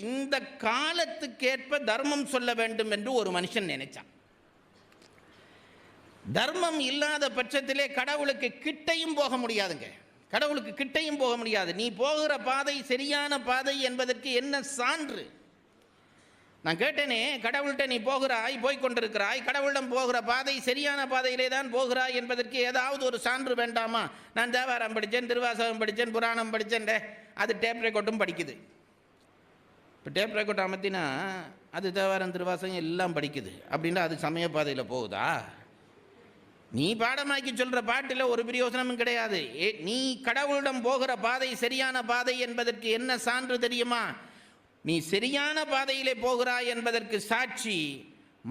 இந்த காலத்துக்கேற்ப தர்மம் சொல்ல வேண்டும் என்று ஒரு மனுஷன் நினைச்சான். தர்மம் இல்லாத பட்சத்திலே கடவுளுக்கு கிட்டையும் போக முடியாதுங்க. கடவுளுக்கு கிட்டையும் போக முடியாது. நீ போகிற பாதை சரியான பாதை என்பதற்கு என்ன சான்று? நான் கேட்டேனே, கடவுள்கிட்ட நீ போய்கொண்டிருக்கிறாய், கடவுளிடம் போகிற பாதை சரியான பாதையிலே தான் போகிறாய் என்பதற்கு ஏதாவது ஒரு சான்று வேண்டாமா? நான் தேவாரம் படித்தேன், திருவாசகம் படித்தேன், புராணம் படித்தேன், அது டேப் ரெக்கார்டும் படிக்குது. இப்போ டேப் ரெக்கார்ட் அமர்த்தினா அது தேவாரம் திருவாசகம் எல்லாம் படிக்குது அப்படின்னா அது சமய பாதையில் போகுதா? நீ பாடமாக்கி சொல்கிற பாட்டில் ஒரு பிரயோசனமும் கிடையாது. நீ கடவுளிடம் போகிற பாதை சரியான பாதை என்பதற்கு என்ன சான்று தெரியுமா? நீ சரியான பாதையிலே போகிறாய் என்பதற்கு சாட்சி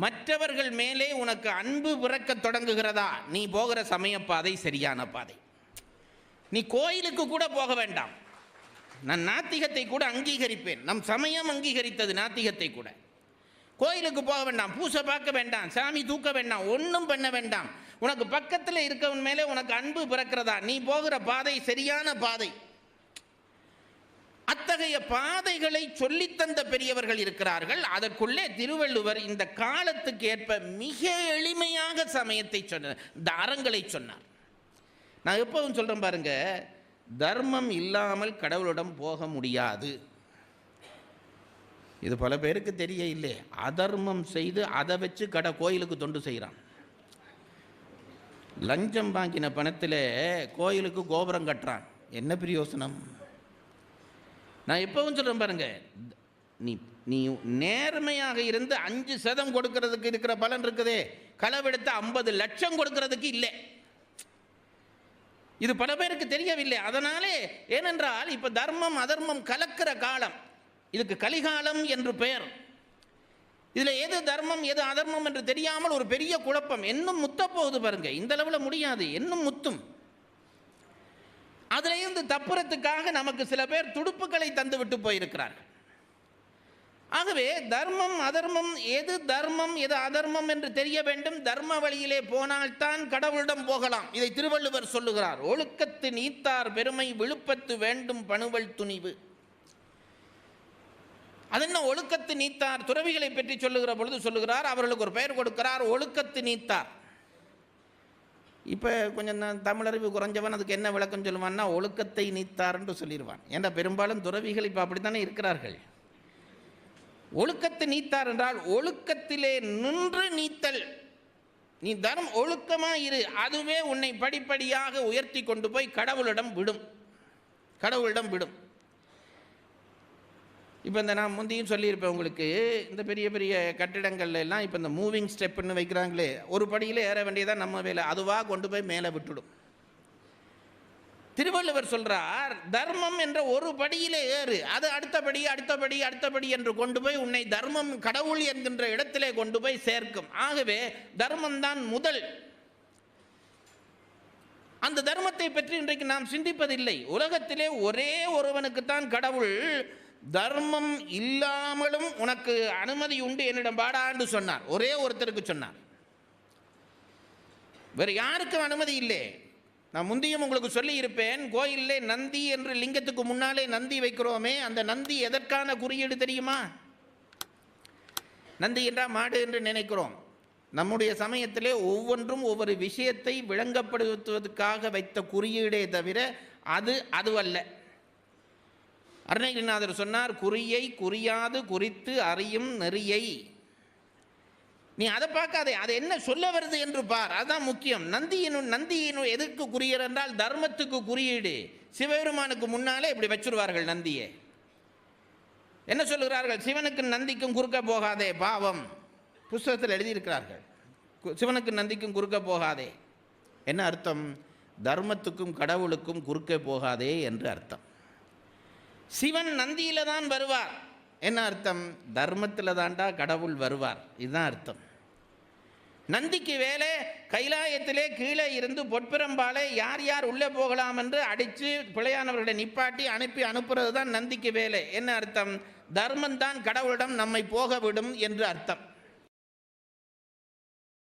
மற்றவர்கள் மேலே உனக்கு அன்பு பிறக்க தொடங்குகிறதா? நீ போகிற சமய பாதை சரியான பாதை. நீ கோயிலுக்கு கூட போக வேண்டாம். நான் நாத்திகத்தை கூட அங்கீகரிப்பேன். நம் சமயம் அங்கீகரித்தது நாத்திகத்தை கூட. கோயிலுக்கு போக வேண்டாம், பூசை பார்க்க வேண்டாம், சாமி தூக்க வேண்டாம், ஒன்றும் பண்ண வேண்டாம். உனக்கு பக்கத்தில் இருக்கவன் மேலே உனக்கு அன்பு பிறக்கிறதா? நீ போகிற பாதை சரியான பாதை. அத்தகைய பாதைகளை சொல்லித்தந்த பெரியவர்கள் இருக்கிறார்கள். அதற்குள்ளே திருவள்ளுவர் இந்த காலத்துக்கு ஏற்ப மிக எளிமையாக சமயத்தை சொன்னார், இந்த அறங்களை சொன்னார். நான் எப்பவும் சொல்கிறேன் பாருங்க, தர்மம் இல்லாமல் கடவுளிடம் போக முடியாது. இது பல பேருக்கு தெரிய இல்லை. அதர்மம் செய்து அதை வச்சு கோயிலுக்கு தொண்டு செய்கிறான். லஞ்சம் வாங்கின பணத்தில் கோயிலுக்கு கோபுரம் கட்டுறான். என்ன பிரயோசனம்? நான் எப்பவும் சொல்கிறேன் பாருங்க, நீ நேர்மையாக இருந்து 5% கொடுக்கறதுக்கு இருக்கிற பலன் இருக்குதே, களவெடுத்து 50 லட்சம் கொடுக்கறதுக்கு இல்லை. இது பல பேருக்கு தெரியவில்லை. அதனாலே, ஏனென்றால் இப்போ தர்மம் அதர்மம் கலக்கிற காலம், இதுக்கு கலிகாலம் என்று பெயர். இதில் எது தர்மம் எது அதர்மம் என்று தெரியாமல் ஒரு பெரிய குழப்பம். இன்னும் முத்த போகுது பாருங்க. இந்த அளவில் முடியாது, இன்னும் முத்தும். அதிலிருந்து தப்புறத்துக்காக நமக்கு சில பேர் துடுப்புகளை தந்து விட்டு போயிருக்கிறார்கள். ஆகவே தர்மம் அதர்மம், எது தர்மம் எது அதர்மம் என்று தெரிய வேண்டும். தர்ம வழியிலே போனால்தான் கடவுளிடம் போகலாம். இதை திருவள்ளுவர் சொல்லுகிறார். ஒழுக்கத்து நீத்தார் பெருமை விழுப்பத்து வேண்டும் பணுவல் துணிவு. அதென்ன ஒழுக்கத்து நீத்தார்? துறவிகளை பற்றி சொல்லுகிற பொழுது சொல்லுகிறார், அவர்களுக்கு ஒரு பெயர் கொடுக்கிறார், ஒழுக்கத்து நீத்தார். இப்போ கொஞ்சம் தமிழறிவு குறைஞ்சவன் அதுக்கு என்ன விளக்கம் சொல்லுவான்னா, ஒழுக்கத்தை நீத்தார் என்று சொல்லிடுவான். ஏன்னா பெரும்பாலும் துறவிகள் இப்போ அப்படித்தானே இருக்கிறார்கள். ஒழுக்கத்தை நீத்தார் என்றால் ஒழுக்கத்திலே நின்று நீத்தல். நீ தர்மம் ஒழுக்கமாக இரு, அதுவே உன்னை படிப்படியாக உயர்த்தி கொண்டு போய் கடவுளிடம் விடும். இப்போ இந்த நான் முந்தியும் சொல்லியிருப்பேன் உங்களுக்கு, இந்த பெரிய பெரிய கட்டிடங்கள்ல எல்லாம் இப்போ இந்த மூவிங் ஸ்டெப்புன்னு வைக்கிறாங்களே, ஒரு படியில் ஏற வேண்டியதான் நம்ம வேலை, அதுவாக கொண்டு போய் மேலே விட்டுடும். திருவள்ளுவர் சொல்றார், தர்மம் என்ற ஒரு படியிலே ஏறு, அது அடுத்தபடி என்று கொண்டு போய் உன்னை தர்மம் கடவுள் என்கின்ற இடத்திலே கொண்டு போய் சேர்க்கும். ஆகவே தர்மம் தான் முதல். அந்த தர்மத்தை பற்றி இன்றைக்கு நாம் சிந்திப்பதில்லை. உலகத்திலே ஒரே ஒருவனுக்குத்தான் கடவுள் தர்மம் இல்லாமலும் உனக்கு அனுமதி உண்டு என்னிடம் பாடாண்டு சொன்னார். ஒரே ஒருத்தருக்கு சொன்னார், வேறு யாருக்கும் அனுமதி இல்லை. நான் முந்தியும் உங்களுக்கு சொல்லி இருப்பேன், கோயிலே நந்தி என்று லிங்கத்துக்கு முன்னாலே நந்தி வைக்கிறோமே, அந்த நந்தி எதற்கான குறியீடு தெரியுமா? நந்தி என்றால் மாடு என்று நினைக்கிறோம். நம்முடைய சமயத்திலே ஒவ்வொன்றும் ஒவ்வொரு விஷயத்தை விளங்கப்படுத்துவதற்காக வைத்த குறியீடே தவிர அதுவல்ல. அருணகிரிநாதர் சொன்னார், குறியை குறியாது குறித்து அறியும் நெறியை. நீ அதை பார்க்காதே, அது என்ன சொல்ல வருது என்று பார், அதுதான் முக்கியம். நந்தியினும் எதற்கு குறியீடு என்றால் தர்மத்துக்கு குறியீடு. சிவபெருமானுக்கு முன்னாலே இப்படி வச்சுருவார்கள் நந்தியை. என்ன சொல்லுகிறார்கள்? சிவனுக்கும் நந்திக்கும் குறுக்க போகாதே, பாவம். புஸ்தகத்தில் எழுதியிருக்கிறார்கள், சிவனுக்கும் நந்திக்கும் குறுக்க போகாதே. என்ன அர்த்தம்? தர்மத்துக்கும் கடவுளுக்கும் குறுக்க போகாதே என்று அர்த்தம். சிவன் நந்தியில தான் வருவார். என்ன அர்த்தம்? தர்மத்தில் தாண்டா கடவுள் வருவார், இதுதான் அர்த்தம். நந்திக்கு வேலை கைலாயத்திலே கீழே இருந்து பொற்பிரம்பாலே யார் யார் உள்ளே போகலாம் என்று அடித்து பிழையானவர்களை நிப்பாட்டி அனுப்புறது தான் நந்திக்கு வேலை. என்ன அர்த்தம்? தர்மம் தான் கடவுளிடம் நம்மை போக விடும் என்று அர்த்தம்.